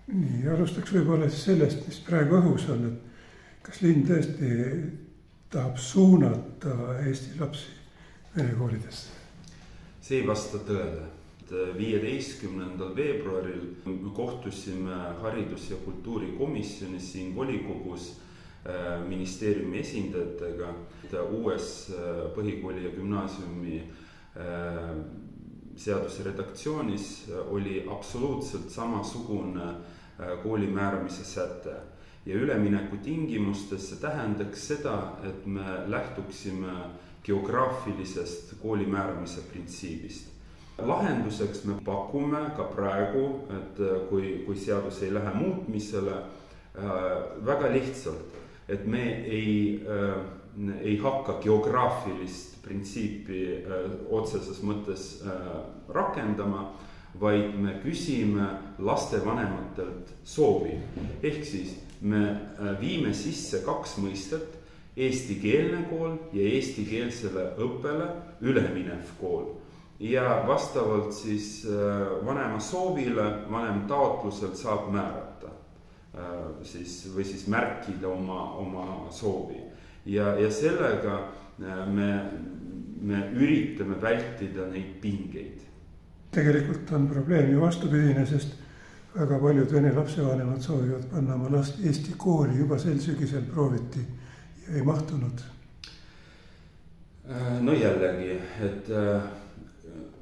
Nii, alustaks võib-olla sellest, mis praegu õhus on, et kas linn tõesti tahab suunata Eesti lapsi vene koolidesse? See ei vasta tõele. 15. veebruaril kohtusime haridus- ja kultuurikomisjonis siin volikogus ministeeriumi esindajatega. Uues põhikooli ja gümnaasiumi seaduse redaktsioonis oli absoluutselt samasugune kooli määramise säte. Ja ülemineku tingimustes see tähendaks seda, et me lähtuksime geograafilisest kooli määramise printsiibist. Lahenduseks me pakume ka praegu, et kui seadus ei lähe muutmisele, väga lihtsalt, et me ei hakka geograafilist printsiipi otseses mõttes rakendama, vaid me küsime lastevanematelt soovi. Ehk siis me viime sisse 2 mõistet, eestikeelne kool ja eestikeelsele õppele üleminev kool. Ja vastavalt siis vanema soovile, vanem taotluselt saab määrata või siis märkida oma soovi. Ja sellega me üritame vältida neid pingeid. Tegelikult on probleem ju vastupidine, sest väga paljud vene lapsevanemad soovivad panna oma last Eesti kooli, juba sel sügisel prooviti ja ei mahtunud. No jällegi, et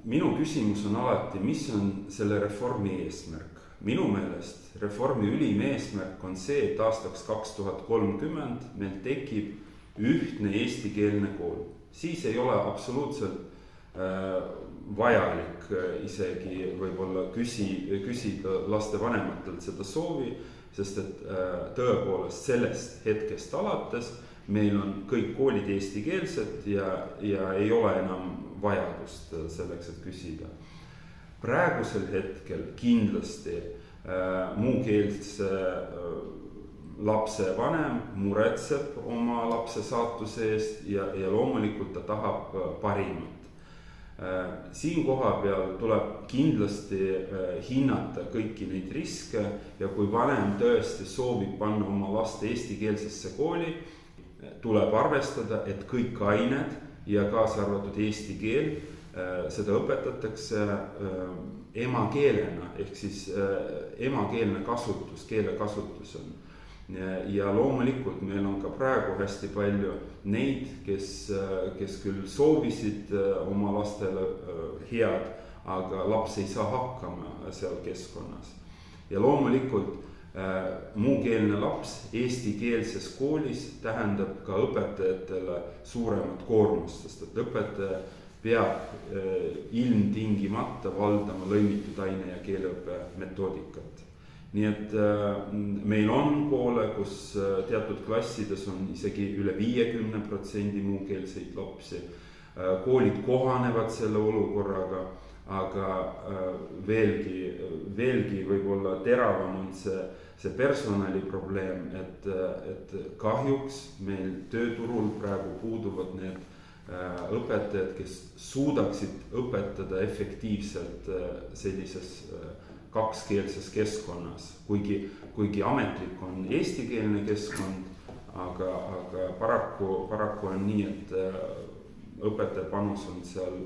minu küsimus on alati, mis on selle reformi eesmärk. Minu meelest reformi ülim eesmärk on see, et aastaks 2030 meil tekib ühtne eestikeelne kool. Siis ei ole absoluutselt vajalik isegi võib-olla küsida lastevanematelt seda soovi, sest et tõepoolest sellest hetkest alates meil on kõik koolid eestikeelsed ja ei ole enam vajadust selleks, et küsida. Praegusel hetkel kindlasti muukeelse lapse vanem muretseb oma lapse saatuse eest ja loomulikult ta tahab parimat. Siin koha peal tuleb kindlasti hinnata kõiki neid riske ja kui vanem tõesti soovib panna oma laste eestikeelsesse kooli, tuleb arvestada, et kõik ained ja kaasa arvatud eesti keel, seda õpetatakse emakeelena, ehk siis emakeelne kasutus, keelekasutus on. Ja loomulikult meil on ka praegu hästi palju neid, kes küll soovisid oma lastele head, aga laps ei saa hakkama seal keskkonnas. Ja loomulikult muukeelne laps eestikeelses koolis tähendab ka õpetajatele suuremat koormust, sest et õpetaja peab ilmtingimata valdama lõimitud aine- ja keeleõppe metoodikat. Nii et meil on koole, kus teatud klassides on isegi üle 50% muukeelseid lapsi. Koolid kohanevad selle olukorraga, aga veelgi võib-olla teravam on see personali probleem, et kahjuks meil tööturul praegu puuduvad need õpetajad, kes suudaksid õpetada efektiivselt sellises kakskeelses keskkonnas, kuigi ametlik on eestikeelne keskkond, aga paraku on nii, et õpetaja panus on seal,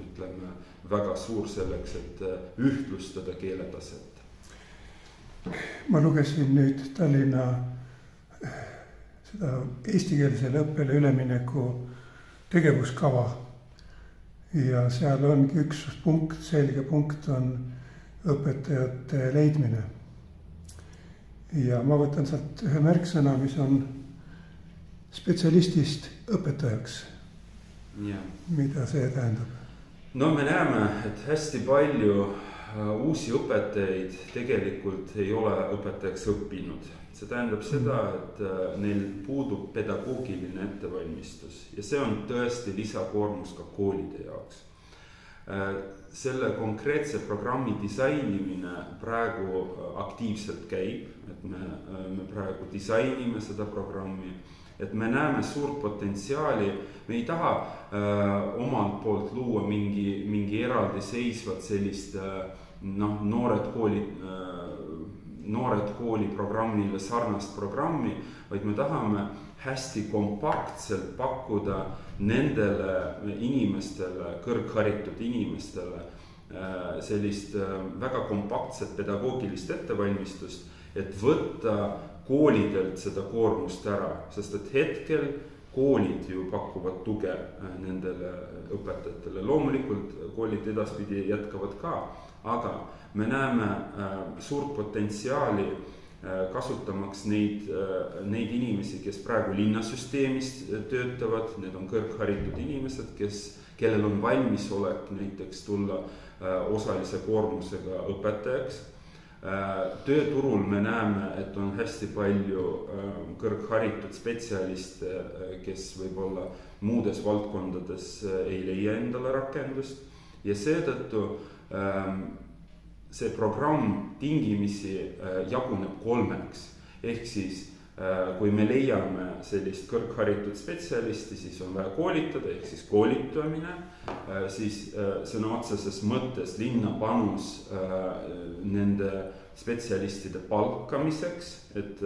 ütleme, väga suur selleks, et ühtlustada keeletaset. Ma lugesin nüüd Tallinna seda eestikeelsele õppele ülemineku tegevuskava ja seal ongi üks punkt, selge punkt on õpetajate leidmine. Ja ma võtan sealt ühe märksõna, mis on spetsialistist õpetajaks. Ja. Mida see tähendab? No me näeme, et hästi palju uusi õpetajaid tegelikult ei ole õpetajaks õppinud. See tähendab seda, et neil puudub pedagoogiline ettevalmistus ja see on tõesti lisakoormus ka koolide jaoks. Selle konkreetse programmi disainimine praegu aktiivselt käib, et me praegu disainime seda programmi, et me näeme suurt potentsiaali, me ei taha omalt poolt luua mingi eraldi seisvat sellist noored koolid noored kooli programmile sarnast programmi, vaid me tahame hästi kompaktselt pakkuda nendele inimestele, kõrgharitud inimestele sellist väga kompaktset pedagoogilist ettevalmistust, et võtta koolidelt seda koormust ära, sest et hetkel koolid ju pakuvad tuge nendele õpetajatele. Loomulikult koolid edaspidi jätkavad ka, aga me näeme suurt potentsiaali kasutamaks neid inimesi, kes praegu linnasüsteemis töötavad, need on kõrgharitud inimesed, kellel on valmisolek näiteks tulla osalise koormusega õpetajaks. Tööturul me näeme, et on hästi palju kõrgharitud spetsialiste, kes võib-olla muudes valdkondades ei leia endale rakendust ja seetõttu see programm tingimisi jaguneb 3. Ehk siis, kui me leiame sellist kõrgharitud spetsialisti, siis on vaja koolitada, ehk siis koolitamine, siis sõna otseses mõttes linna panus nende spetsialistide palkamiseks, et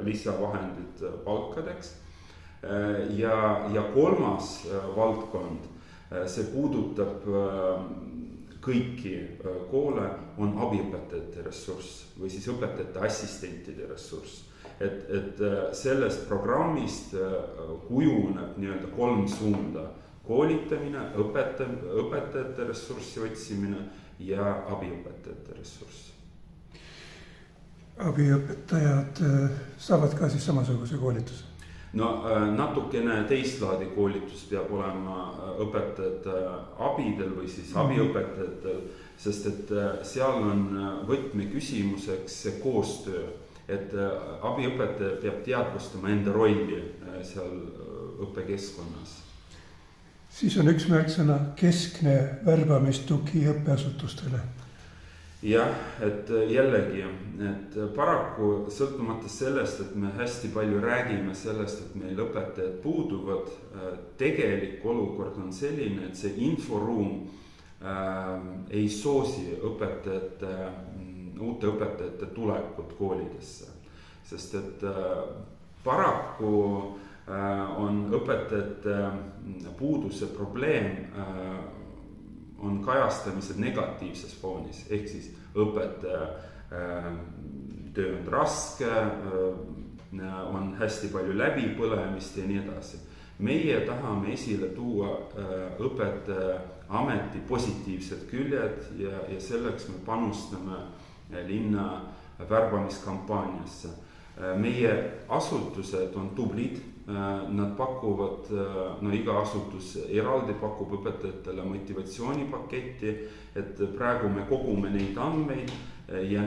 lisavahendid palkadeks. Ja 3. valdkond, see puudutab kõiki koole, on abiõpetajate ressurss või siis õpetajate assistentide ressurss. Et sellest programmist kujuneb nii-öelda 3 suunda: koolitamine, õpetajate ressurssi otsimine ja abiõpetajate ressurss. Abiõpetajad saavad ka siis samasuguse koolituse? No natukene teistlaadi koolitus peab olema õpetajate abidel või siis abiõpetajatel, sest et seal on võtmeküsimuseks see koostöö, et abiõpetaja peab teadvustama enda rolli seal õppekeskkonnas. Siis on üks märksõna keskne värbamistugi õppeasutustele. Jah, et jällegi, et paraku sõltumata sellest, et me hästi palju räägime sellest, et meil õpetajad puuduvad, tegelik olukord on selline, et see inforuum ei soosi uute õpetajate tulekut koolidesse. Sest et paraku on õpetajate puuduse probleem on kajastamised negatiivses foonis, ehk siis õpetaja töö on raske, on hästi palju läbipõlemist ja nii edasi. Meie tahame esile tuua õpetaja ameti positiivsed küljed ja selleks me panustame linna värbamiskampaaniasse. Meie asutused on tublid. Nad pakuvad, iga asutus eraldi pakub õpetajatele motivatsioonipaketti, et praegu me kogume neid andmeid ja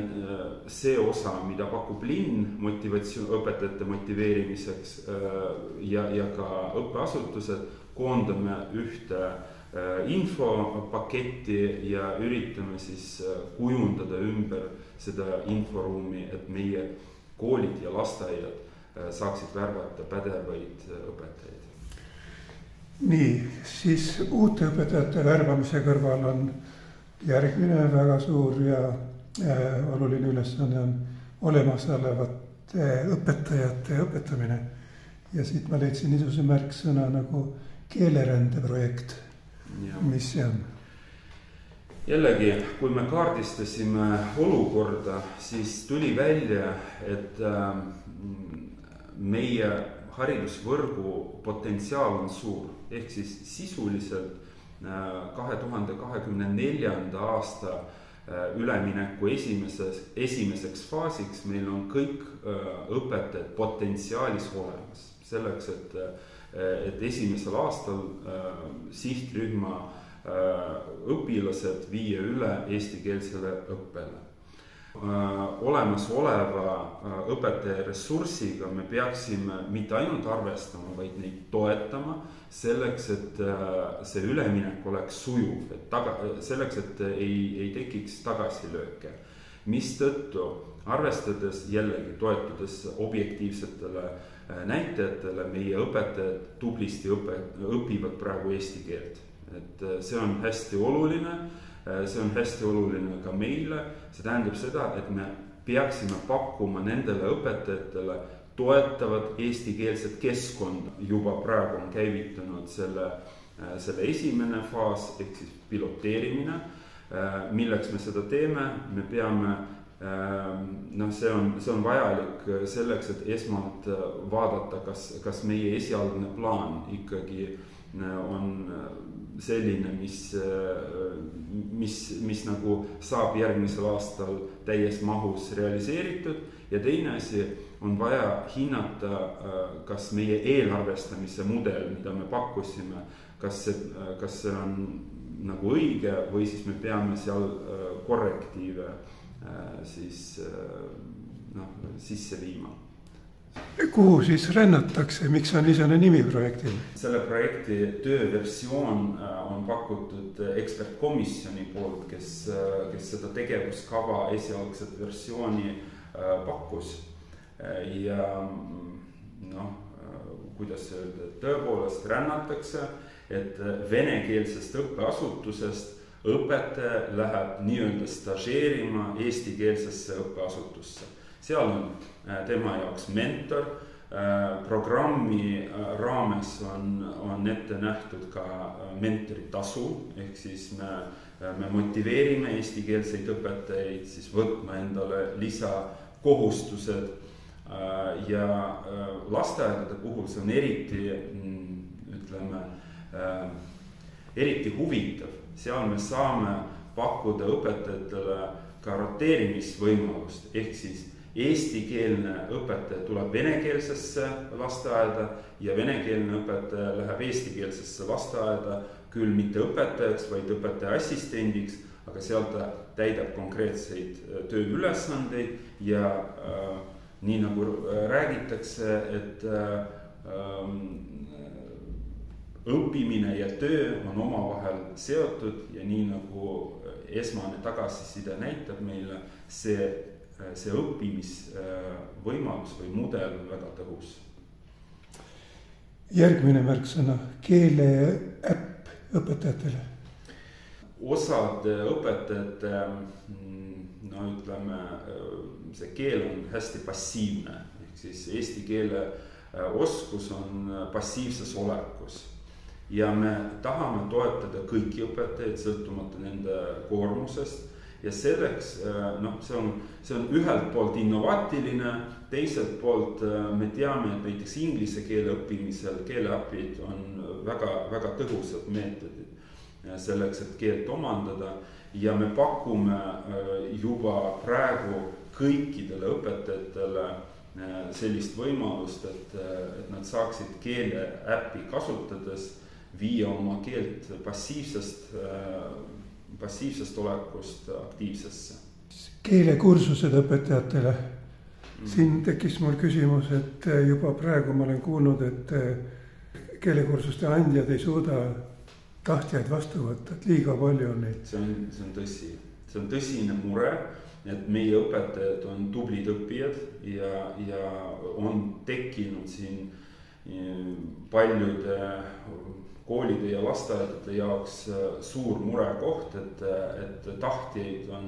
see osa, mida pakub linn õpetajate motiveerimiseks ja ka õppeasutused, koondame ühte infopaketti ja üritame siis kujundada ümber seda inforuumi, et meie koolid ja lasteaiad saaksid värvata pädevaid õpetajaid. Nii, siis uute õpetajate värvamise kõrval on järgmine väga suur ja oluline ülesanne on olemasolevate õpetajate õpetamine. Ja siit ma leidsin niisuguse märksõna nagu keelerendeprojekt. Mis see on? Jällegi, kui me kaardistasime olukorda, siis tuli välja, et meie haridusvõrgu potentsiaal on suur, ehk siis sisuliselt 2024. aasta ülemineku esimeseks faasiks meil on kõik õpetajad potentsiaalis olemas. Selleks, et esimesel aastal sihtrühma õpilased viia üle eestikeelsele õppele. Olemasoleva õpetaja ressursiga me peaksime mitte ainult arvestama, vaid neid toetama selleks, et see üleminek oleks sujuv, selleks, et ei tekiks tagasilööke. Mistõttu, arvestades jällegi toetudes objektiivsetele näitajatele, meie õpetajad tublisti õpivad praegu eesti keelt. Et see on hästi oluline. See on hästi oluline ka meile, see tähendab seda, et me peaksime pakkuma nendele õpetajatele toetavad eestikeelset keskkonda. Juba praegu on käivitunud selle esimene faas ehk siis piloteerimine, milleks me seda teeme, me peame see on vajalik selleks, et esmalt vaadata, kas meie esialgne plaan ikkagi on selline, mis nagu saab järgmisel aastal täies mahus realiseeritud ja teine asi on vaja hinnata, kas meie eelarvestamise mudel, mida me pakkusime, kas see on nagu õige või siis me peame seal korrektiive sisse viima. Kuhu siis rännatakse, miks on niisugune nimi projektil? Selle projekti tööversioon on pakutud ekspertkomisjoni poolt, kes seda tegevuskava esialgset versiooni pakkus. Ja kuidas öelda, tõepoolest rännatakse, et venekeelsest õppeasutusest õpetaja läheb nii-öelda stažeerima eestikeelsesse õppeasutusse. Seal on tema jaoks mentor, programmi raames on ette nähtud ka mentoritasu, ehk siis me motiveerime eestikeelseid õpetajaid siis võtma endale lisakohustused ja lasteaedade puhul see on eriti huvitav. Seal me saame pakkuda õpetajatele ka roteerimisvõimalust, ehk siis eestikeelne õpetaja tuleb venekeelsesse lasteaeda ja venekeelne õpetaja läheb eestikeelsesse lasteaeda, küll mitte õpetajaks, vaid õpetaja assistendiks, aga seal ta täidab konkreetseid tööülesandeid ja nii nagu räägitakse, et õppimine ja töö on omavahel seotud ja nii nagu esmane tagasiside näitab meile, see õppimisvõimalus või mudel on väga tõhus. Järgmine märksõna, keeleäpp õpetajatele. Osad õpetajate, see keel on hästi passiivne, ehk siis eesti keele oskus on passiivses olekus. Ja me tahame toetada kõiki õpetajaid sõltumata nende koormusest ja selleks, see on ühelt poolt innovaatiline, teiselt poolt me teame, et näiteks inglise keele õppimisel keeleäpid on väga, väga tõhusad meetodid selleks, et keelt omandada ja me pakume juba praegu kõikidele õpetajatele sellist võimalust, et nad saaksid keeleäppi kasutades viia oma keelt passiivsest olekust aktiivsesse. Keelekursused õpetajatele. Siin tekkis mul küsimus, et juba praegu ma olen kuulnud, et keelekursuste andjad ei suuda tahtjaid vastu võtta, et liiga palju on neid. See on tõsi. See on tõsine mure, et meie õpetajad on tublid õppijad ja on tekkinud siin paljude koolide ja lasteaedade jaoks suur murekoht, et tahtjaid on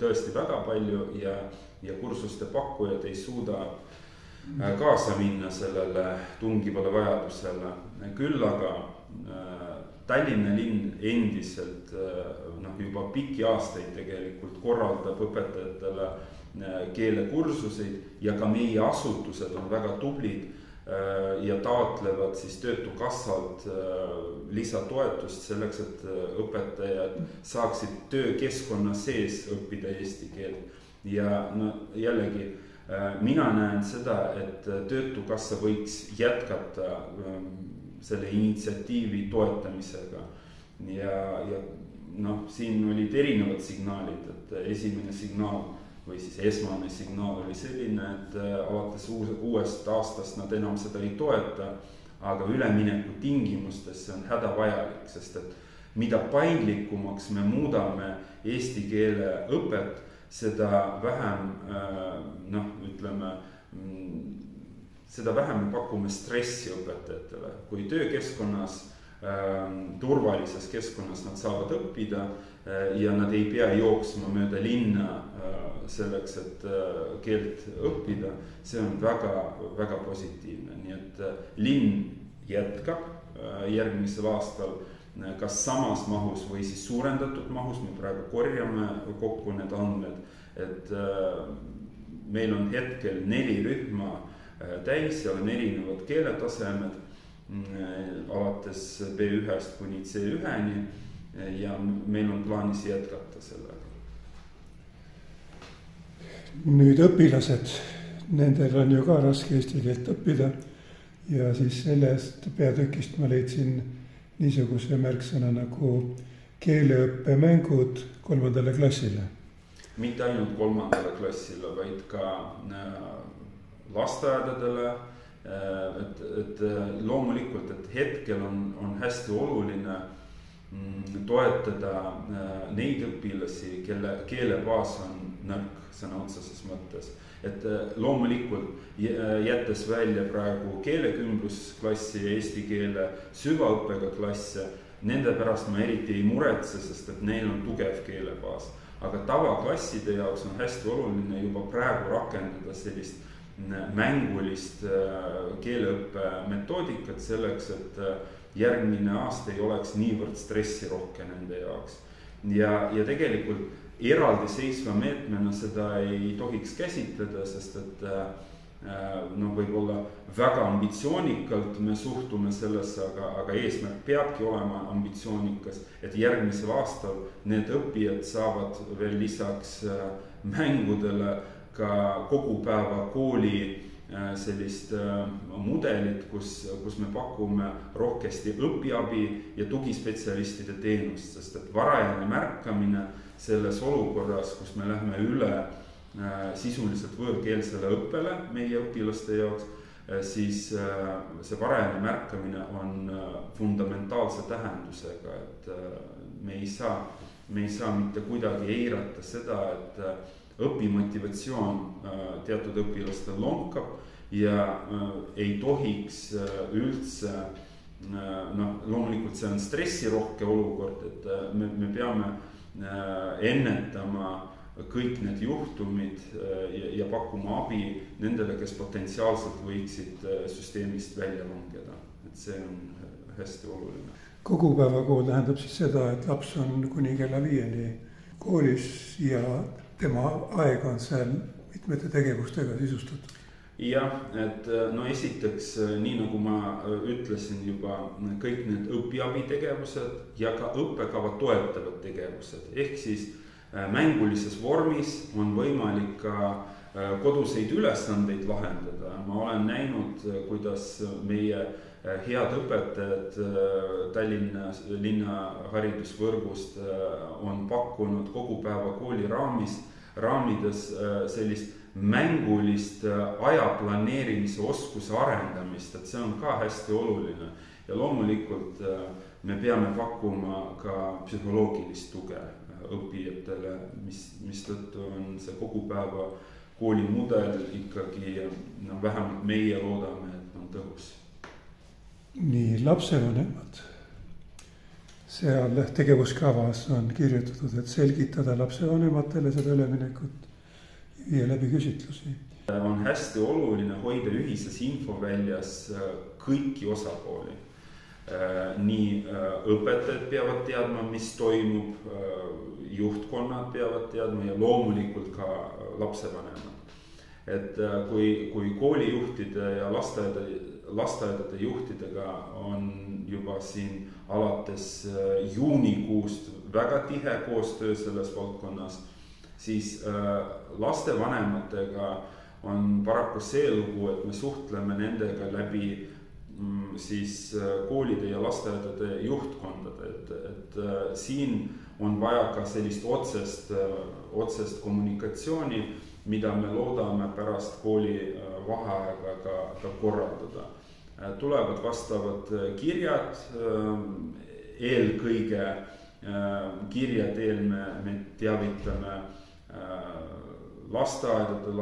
tõesti väga palju ja kursuste pakkujad ei suuda kaasa minna sellele tungivale vajadusele. Küll aga Tallinna linn endiselt juba pikki aastaid tegelikult korraldab õpetajatele keelekursuseid ja ka meie asutused on väga tublid ja taotlevad siis Töötukassalt lisatoetust selleks, et õpetajad saaksid töökeskkonna sees õppida eesti keelt. Ja jällegi, mina näen seda, et Töötukassa võiks jätkata selle initsiatiivi toetamisega. Ja siin olid erinevad signaalid, et esimene signaal või siis esmane signaal oli selline, et alates uuest aastast nad enam seda ei toeta, aga ülemineku tingimustes see on hädavajalik, sest et mida paindlikumaks me muudame eesti keele õpet, seda vähem, seda vähem me pakume stressi õpetajatele. Kui töökeskkonnas turvalises keskkonnas nad saavad õppida ja nad ei pea jooksma mööda linna selleks, et keelt õppida. See on väga, väga positiivne, nii et linn jätkab järgmisel aastal kas samas mahus või siis suurendatud mahus, me praegu korjame kokku need andmed, et meil on hetkel 4 rühma täis, seal on erinevad keeletasemed, alates B1-st kuni C1-ni ja meil on plaanis jätkata sellega. Nüüd õpilased, nendel on ju ka raske eesti keelt õppida ja siis sellest peatükist ma leidsin niisuguse märksõna nagu keeleõppemängud 3. klassile. Mitte ainult 3. klassile, vaid ka lasteaedadele, et loomulikult, et hetkel on hästi oluline toetada neid õpilasi, kelle keelebaas on nõrk sõna otseses mõttes. Et loomulikult jättes välja praegu keelekümblusklassi ja eesti keele süvaõppega klasse, nende pärast ma eriti ei muretse, sest et neil on tugev keelebaas. Aga tavaklasside jaoks on hästi oluline juba praegu rakendada sellist mängulist keeleõppe metoodikat selleks, et järgmine aasta ei oleks niivõrd stressirohke nende jaoks. Ja tegelikult eraldi seisva meetmena seda ei tohiks käsitleda, sest et võib-olla väga ambitsioonikalt me suhtume sellesse, aga eesmärk peabki olema ambitsioonikas, et järgmisel aastal need õppijad saavad veel lisaks mängudele ka kogu päeva kooli sellist mudelit, kus me pakume rohkesti õpiabi ja tugispetsialistide teenust, sest et varajane märkamine selles olukorras, kus me lähme üle sisuliselt võõrkeelsele õppele meie õpilaste jaoks, siis see varajane märkamine on fundamentaalse tähendusega, et me ei saa mitte kuidagi eirata seda, et õpimotivatsioon teatud õpilastel lonkab ja ei tohiks üldse, loomulikult see on stressirohke olukord, et me peame ennetama kõik need juhtumid ja pakkuma abi nendele, kes potentsiaalselt võiksid süsteemist välja langeda, et see on hästi oluline. Kogupäevakool tähendab siis seda, et laps on kuni kella 5 koolis ja tema aeg on seal mitmete tegevustega sisustatud. Jah, et esiteks, nii nagu ma ütlesin juba, kõik need õpiabitegevused ja ka õppekava toetavad tegevused, ehk siis mängulises vormis on võimalik ka koduseid ülesandeid lahendada. Ma olen näinud, kuidas meie head õpetajad Tallinna linna haridusvõrgust on pakkunud kogu päeva kooli raamides sellist mängulist aja planeerimise oskuse arendamist, et see on ka hästi oluline. Ja loomulikult me peame pakkuma ka psühholoogilist tuge õppijatele, mis tõttu on see kogu päeva koolimudel ikkagi, vähemalt meie loodame, et on tõhus. Nii, lapsevanemad. Seal tegevuskavas on kirjutatud, et selgitada lapsevanematele seda üleminekut ja läbi küsitlusi. On hästi oluline hoida ühises infoväljas kõiki osapooli. Nii õpetajad peavad teadma, mis toimub, juhtkonnad peavad teadma ja loomulikult ka lapsevanemad. Et kui koolijuhtide ja lasteaedade juhtidega on juba siin alates juunikuust väga tihe koostöö selles valdkonnas, siis lastevanematega on paraku see lugu, et me suhtleme nendega läbi siis koolide ja lasteaedade juhtkondade, et siin on vaja ka sellist otsest kommunikatsiooni, mida me loodame pärast kooli vaheaega ka korraldada. Tulevad vastavad kirjad, eelkõige kirjad me teavitame lasteaedade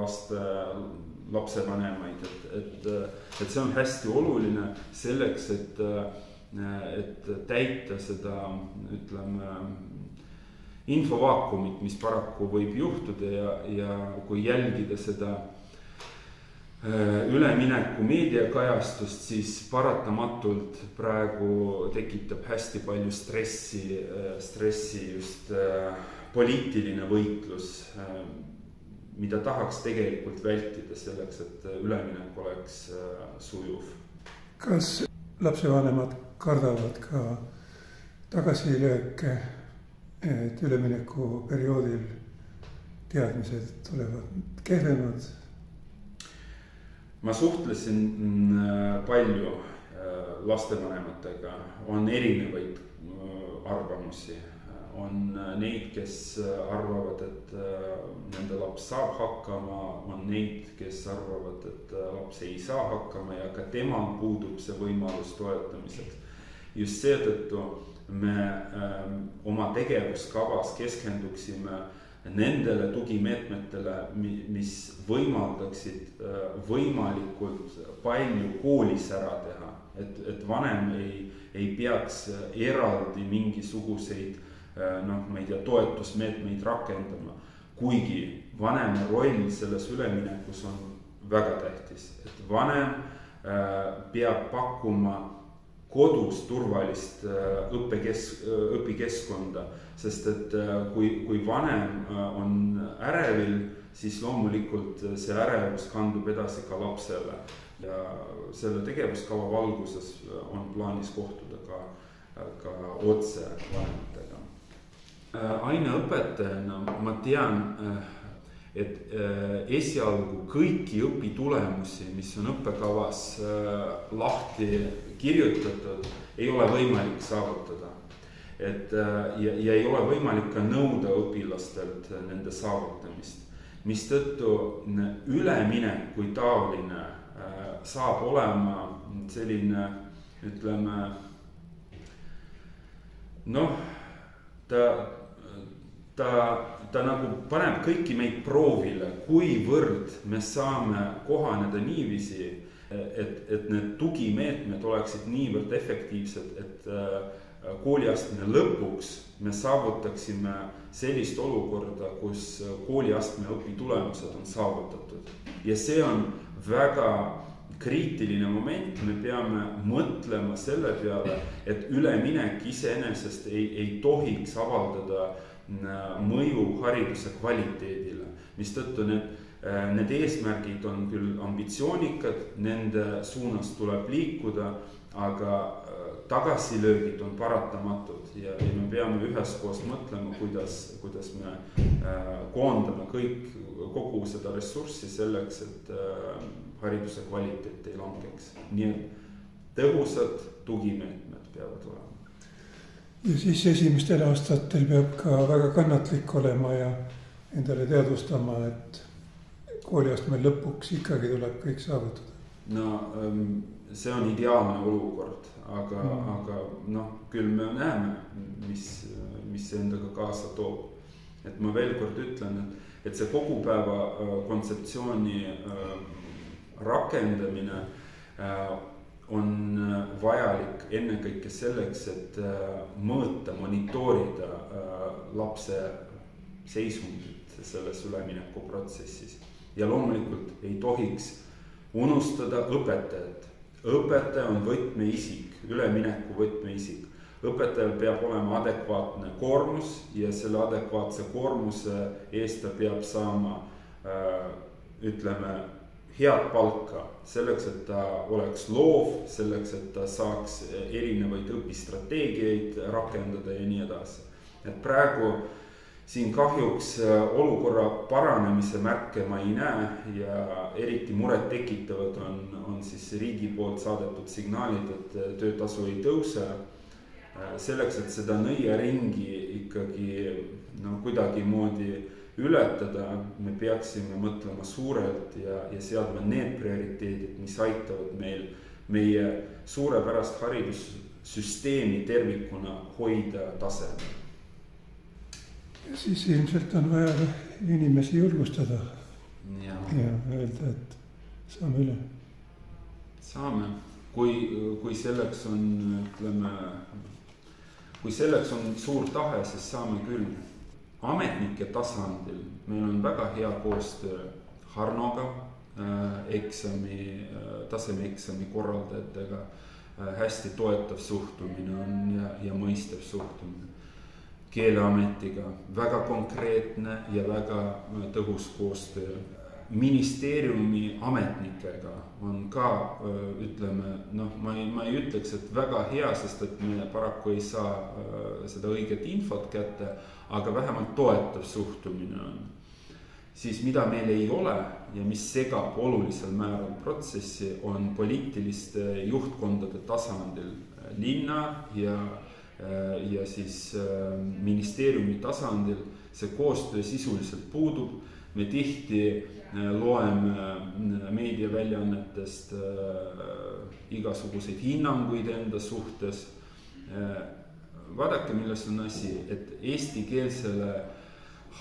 lapsevanemaid, et see on hästi oluline selleks, et et täita seda, ütleme, infovaakumit, mis paraku võib juhtuda ja kui jälgida seda ülemineku meediakajastust, siis paratamatult praegu tekitab hästi palju stressi just poliitiline võitlus, mida tahaks tegelikult vältida selleks, et üleminek oleks sujuv. Kas lapsevanemad kardavad ka tagasilööke, et ülemineku perioodil teadmised tulevad kehvemad? Ma suhtlesin palju lastevanematega, on erinevaid arvamusi. On neid, kes arvavad, et nende laps saab hakkama, on neid, kes arvavad, et laps ei saa hakkama ja ka temal puudub see võimalus toetamiseks. Just seetõttu me oma tegevuskavas keskenduksime nendele tugimeetmetele, mis võimaldaksid võimalikult palju koolis ära teha, et vanem ei peaks eraldi mingisuguseid ma ei tea, toetusmeetmeid rakendama, kuigi vanema roll selles üleminekus on väga tähtis, et vanem peab pakkuma kodus turvalist õpikeskkonda, sest et kui vanem on ärevil, siis loomulikult see ärevus kandub edasi ka lapsele ja selle tegevuskava valguses on plaanis kohtuda ka otse vanematega. Aineõpetajana ma tean, et esialgu kõiki õpitulemusi, mis on õppekavas lahti kirjutatud, ei ole võimalik saavutada. Ja ei ole võimalik ka nõuda õpilastelt nende saavutamist, mistõttu üleminek kui taoline saab olema selline, ütleme, ta nagu paneb kõiki meid proovile, kuivõrd me saame kohaneda niiviisi, et need tugimeetmed oleksid niivõrd efektiivsed, et kooliastme lõpuks me saavutaksime sellist olukorda, kus kooliastme õpitulemused on saavutatud. Ja see on väga kriitiline moment, me peame mõtlema selle peale, et üleminek iseenesest ei tohiks avaldada mõju hariduse kvaliteedile, mistõttu need eesmärgid on küll ambitsioonikad, nende suunas tuleb liikuda, aga tagasilöögid on paratamatud ja me peame üheskoos mõtlema, kuidas me koondame kogu seda ressurssi selleks, et hariduse kvaliteet ei langeks. Nii et tõhusad tugimeetmed peavad olema. Ja siis esimestel aastatel peab ka väga kannatlik olema ja endale teadvustama, et kooliastme lõpuks ikkagi tuleb kõik saavutada. No see on ideaalne olukord, aga küll me näeme, mis see endaga kaasa toob. Et ma veel kord ütlen, et see kogupäeva kontseptsiooni rakendamine on vajalik ennekõike selleks, et mõõta, monitoorida lapse seisundit selles üleminekuprotsessis. Ja loomulikult ei tohiks unustada õpetajat. Õpetaja on võtmeisik, ülemineku võtmeisik. Õpetajal peab olema adekvaatne koormus ja selle adekvaatse koormuse eest ta peab saama, ütleme, head palka, selleks, et ta oleks loov, selleks, et ta saaks erinevaid õpistrateegiaid rakendada ja nii edasi. Et praegu siin kahjuks olukorra paranemise märke ma ei näe ja eriti muret tekitavad on siis riigi poolt saadetud signaalid, et töötasu ei tõuse. Selleks, et seda nõiaringi ikkagi kuidagi moodi ületada, me peaksime mõtlema suurelt ja seadma need prioriteedid, mis aitavad meil meie suurepärast haridussüsteemi tervikuna hoida tasemel. Ja siis ilmselt on vaja inimesi julgustada ja öelda, et saame üle. Saame. kui selleks on, ütleme, kui selleks on suur tahe, siis saame küll. Ametnike tasandil meil on väga hea koostöö Harnoga, tasemeeksami korraldajatega, hästi toetav suhtumine on ja mõistev suhtumine. Keeleametiga väga konkreetne ja väga tõhus koostöö. Ministeeriumi ametnikega on ka, ütleme, ma ei ütleks, et väga hea, sest et me paraku ei saa seda õiget infot kätte, aga vähemalt toetav suhtumine on. Siis mida meil ei ole ja mis segab olulisel määral protsessi, on poliitiliste juhtkondade tasandil linna ja siis ministeeriumi tasandil. See koostöö sisuliselt puudub. Me tihti loeme meediaväljaannetest igasuguseid hinnanguid enda suhtes. Vaadake, milles on asi, et eestikeelsele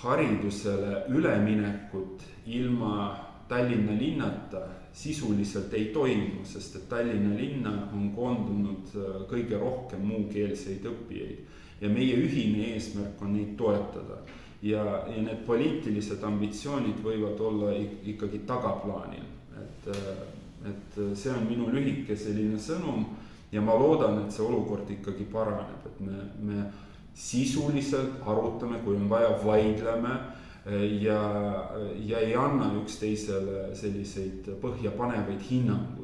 haridusele üleminekut ilma Tallinna linnata sisuliselt ei toimu, sest et Tallinna linna on koondunud kõige rohkem muukeelseid õppijaid ja meie ühine eesmärk on neid toetada. Ja need poliitilised ambitsioonid võivad olla ikkagi tagaplaanil. Et see on minu lühike selline sõnum ja ma loodan, et see olukord ikkagi paraneb, et me sisuliselt arutame, kui on vaja, vaidleme ja ei anna üksteisele selliseid põhjapanevaid hinnanguid.